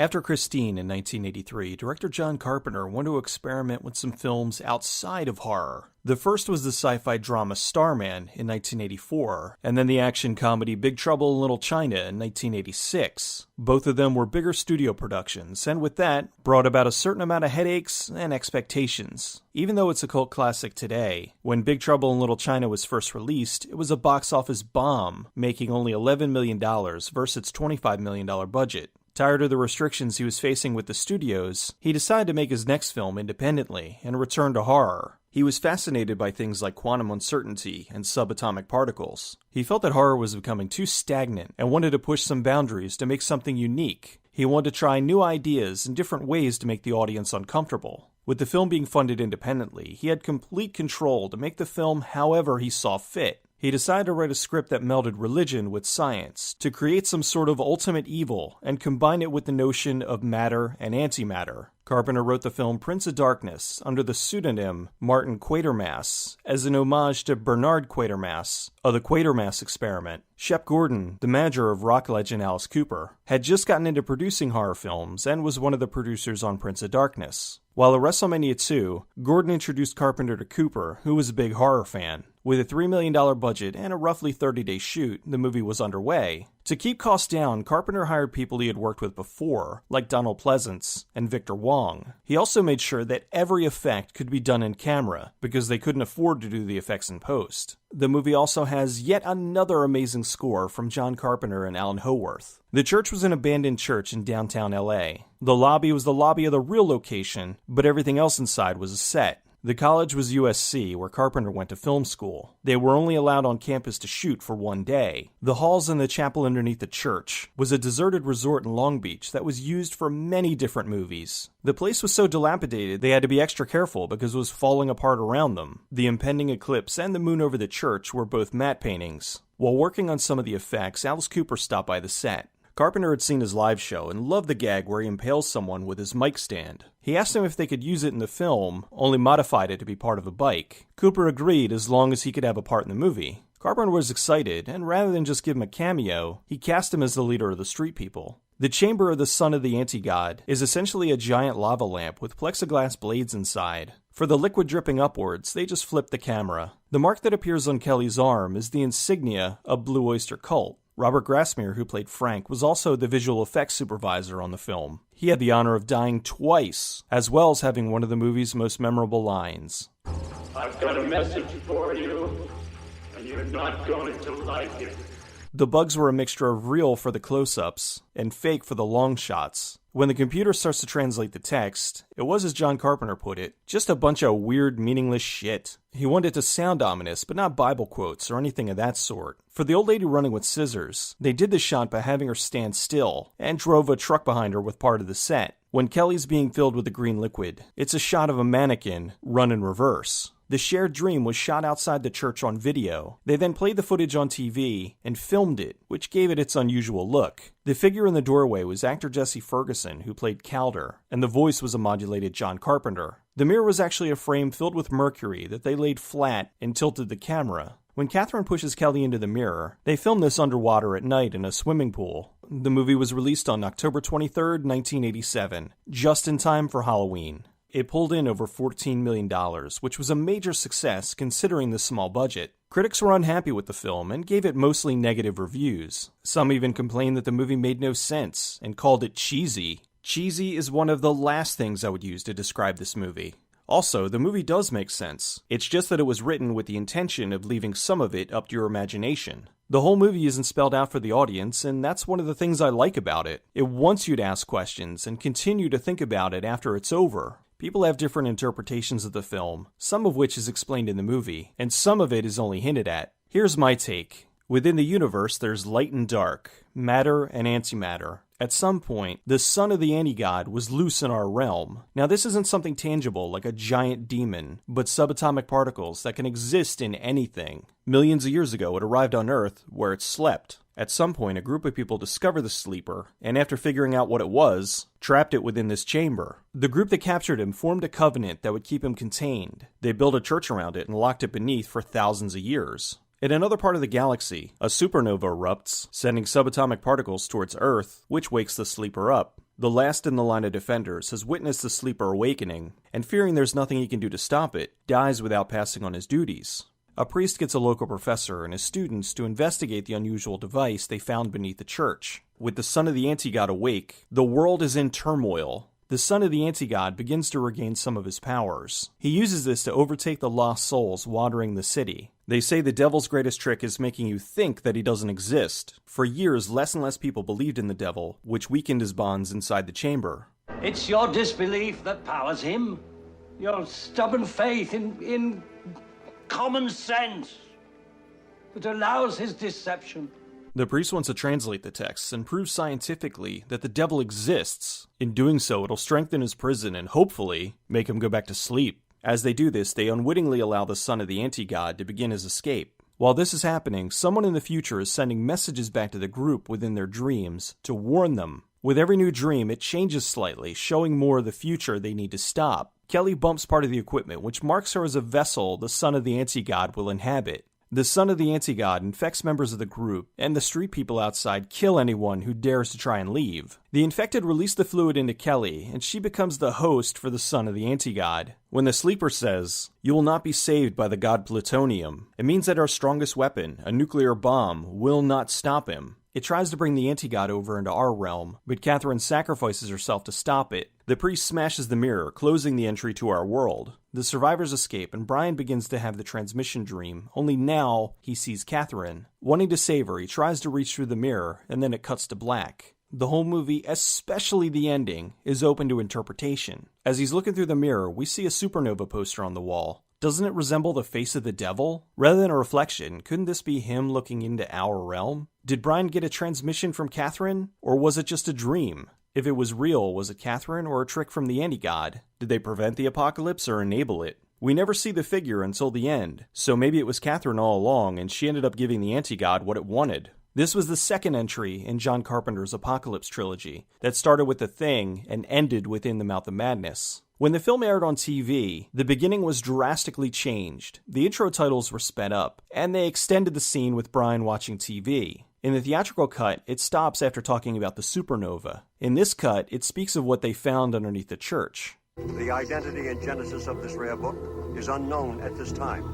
After Christine in 1983, director John Carpenter wanted to experiment with some films outside of horror. The first was the sci-fi drama Starman in 1984, and then the action comedy Big Trouble in Little China in 1986. Both of them were bigger studio productions, and with that, brought about a certain amount of headaches and expectations. Even though it's a cult classic today, when Big Trouble in Little China was first released, it was a box office bomb, making only $11 million versus its $25 million budget. Tired of the restrictions he was facing with the studios, he decided to make his next film independently and return to horror. He was fascinated by things like quantum uncertainty and subatomic particles. He felt that horror was becoming too stagnant and wanted to push some boundaries to make something unique. He wanted to try new ideas and different ways to make the audience uncomfortable. With the film being funded independently, he had complete control to make the film however he saw fit. He decided to write a script that melded religion with science to create some sort of ultimate evil and combine it with the notion of matter and antimatter. Carpenter wrote the film Prince of Darkness under the pseudonym Martin Quatermass as an homage to Bernard Quatermass of the Quatermass Experiment. Shep Gordon, the manager of rock legend Alice Cooper, had just gotten into producing horror films and was one of the producers on Prince of Darkness. While at WrestleMania 2, Gordon introduced Carpenter to Cooper, who was a big horror fan. With a $3 million budget and a roughly 30-day shoot, the movie was underway. To keep costs down, Carpenter hired people he had worked with before, like Donald Pleasance and Victor Wong. He also made sure that every effect could be done in camera, because they couldn't afford to do the effects in post. The movie also has yet another amazing score from John Carpenter and Alan Howarth. The church was an abandoned church in downtown LA. The lobby was the lobby of the real location, but everything else inside was a set. The college was USC, where Carpenter went to film school. They were only allowed on campus to shoot for one day. The halls in the chapel underneath the church was a deserted resort in Long Beach that was used for many different movies. The place was so dilapidated they had to be extra careful because it was falling apart around them. The impending eclipse and the moon over the church were both matte paintings. While working on some of the effects, Alice Cooper stopped by the set. Carpenter had seen his live show and loved the gag where he impales someone with his mic stand. He asked him if they could use it in the film, only modified it to be part of a bike. Cooper agreed as long as he could have a part in the movie. Carpenter was excited, and rather than just give him a cameo, he cast him as the leader of the street people. The chamber of the son of the anti-god is essentially a giant lava lamp with plexiglass blades inside. For the liquid dripping upwards, they just flip the camera. The mark that appears on Kelly's arm is the insignia of Blue Oyster Cult. Robert Grasmere, who played Frank, was also the visual effects supervisor on the film. He had the honor of dying twice, as well as having one of the movie's most memorable lines. I've got a message for you, and you're not going to like it. The bugs were a mixture of real for the close-ups and fake for the long shots. When the computer starts to translate the text, it was, as John Carpenter put it, just a bunch of weird, meaningless shit. He wanted it to sound ominous, but not Bible quotes or anything of that sort. For the old lady running with scissors, they did the shot by having her stand still and drove a truck behind her with part of the set. When Kelly's being filled with the green liquid, it's a shot of a mannequin run in reverse. The shared dream was shot outside the church on video. They then played the footage on TV and filmed it, which gave it its unusual look. The figure in the doorway was actor Jesse Ferguson, who played Calder, and the voice was a modulated John Carpenter. The mirror was actually a frame filled with mercury that they laid flat and tilted the camera. When Catherine pushes Kelly into the mirror, they filmed this underwater at night in a swimming pool. The movie was released on October 23rd, 1987, just in time for Halloween. It pulled in over $14 million, which was a major success considering the small budget. Critics were unhappy with the film and gave it mostly negative reviews. Some even complained that the movie made no sense and called it cheesy. Cheesy is one of the last things I would use to describe this movie. Also, the movie does make sense. It's just that it was written with the intention of leaving some of it up to your imagination. The whole movie isn't spelled out for the audience, and that's one of the things I like about it. It wants you to ask questions and continue to think about it after it's over. People have different interpretations of the film, some of which is explained in the movie, and some of it is only hinted at. Here's my take. Within the universe, there's light and dark, matter and antimatter. At some point, the son of the anti-god was loose in our realm. Now, this isn't something tangible like a giant demon, but subatomic particles that can exist in anything. Millions of years ago, it arrived on Earth, where it slept. At some point, a group of people discovered the sleeper, and after figuring out what it was, trapped it within this chamber. The group that captured him formed a covenant that would keep him contained. They built a church around it and locked it beneath for thousands of years. In another part of the galaxy, a supernova erupts, sending subatomic particles towards Earth, which wakes the sleeper up. The last in the line of defenders has witnessed the sleeper awakening, and fearing there's nothing he can do to stop it, dies without passing on his duties. A priest gets a local professor and his students to investigate the unusual device they found beneath the church. With the son of the anti-god awake, the world is in turmoil. The son of the anti-god begins to regain some of his powers. He uses this to overtake the lost souls wandering the city. They say the devil's greatest trick is making you think that he doesn't exist. For years, less and less people believed in the devil, which weakened his bonds inside the chamber. It's your disbelief that powers him. Your stubborn faith in common sense that allows his deception. The priest wants to translate the texts and prove scientifically that the devil exists. In doing so, it'll strengthen his prison and hopefully make him go back to sleep. As they do this, they unwittingly allow the son of the anti-god to begin his escape. While this is happening, someone in the future is sending messages back to the group within their dreams to warn them. With every new dream, it changes slightly, showing more of the future they need to stop. Kelly bumps part of the equipment, which marks her as a vessel the son of the anti-god will inhabit. The son of the anti-god infects members of the group, and the street people outside kill anyone who dares to try and leave. The infected release the fluid into Kelly, and she becomes the host for the son of the anti-god. When the sleeper says, "You will not be saved by the god plutonium," it means that our strongest weapon, a nuclear bomb, will not stop him. It tries to bring the anti-god over into our realm, but Catherine sacrifices herself to stop it. The priest smashes the mirror, closing the entry to our world. The survivors escape, and Brian begins to have the transmission dream, only now he sees Catherine. Wanting to save her, he tries to reach through the mirror, and then it cuts to black. The whole movie, especially the ending, is open to interpretation. As he's looking through the mirror, we see a supernova poster on the wall. Doesn't it resemble the face of the devil? Rather than a reflection, couldn't this be him looking into our realm? Did Brian get a transmission from Catherine, or was it just a dream? If it was real, was it Catherine or a trick from the anti-god? Did they prevent the apocalypse or enable it? We never see the figure until the end, so maybe it was Catherine all along and she ended up giving the anti-god what it wanted. This was the second entry in John Carpenter's Apocalypse trilogy that started with The Thing and ended with In the Mouth of Madness. When the film aired on TV, the beginning was drastically changed. The intro titles were sped up, and they extended the scene with Brian watching TV. In the theatrical cut, it stops after talking about the supernova. In this cut, it speaks of what they found underneath the church. The identity and genesis of this rare book is unknown at this time.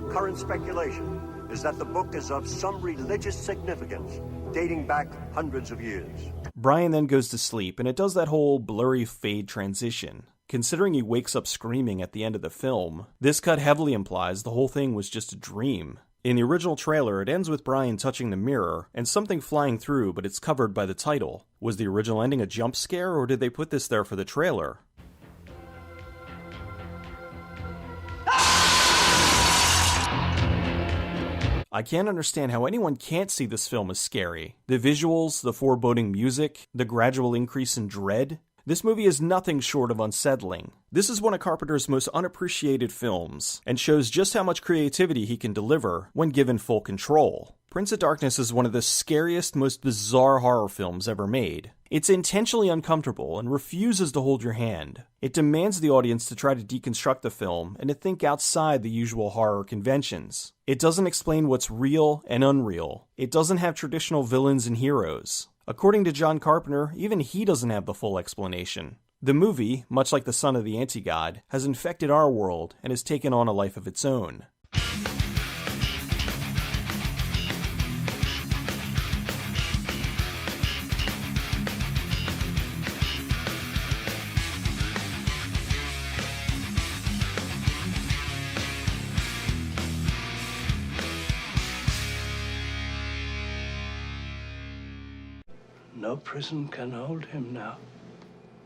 Current speculation is that the book is of some religious significance, dating back hundreds of years. Brian then goes to sleep, and it does that whole blurry fade transition. Considering he wakes up screaming at the end of the film, this cut heavily implies the whole thing was just a dream. In the original trailer, it ends with Brian touching the mirror and something flying through, but it's covered by the title. Was the original ending a jump scare, or did they put this there for the trailer? I can't understand how anyone can't see this film as scary. The visuals, the foreboding music, the gradual increase in dread. This movie is nothing short of unsettling. This is one of Carpenter's most unappreciated films, and shows just how much creativity he can deliver when given full control. Prince of Darkness is one of the scariest, most bizarre horror films ever made. It's intentionally uncomfortable and refuses to hold your hand. It demands the audience to try to deconstruct the film and to think outside the usual horror conventions. It doesn't explain what's real and unreal. It doesn't have traditional villains and heroes. According to John Carpenter, even he doesn't have the full explanation. The movie, much like the son of the anti-god, has infected our world and has taken on a life of its own. No prison can hold him now.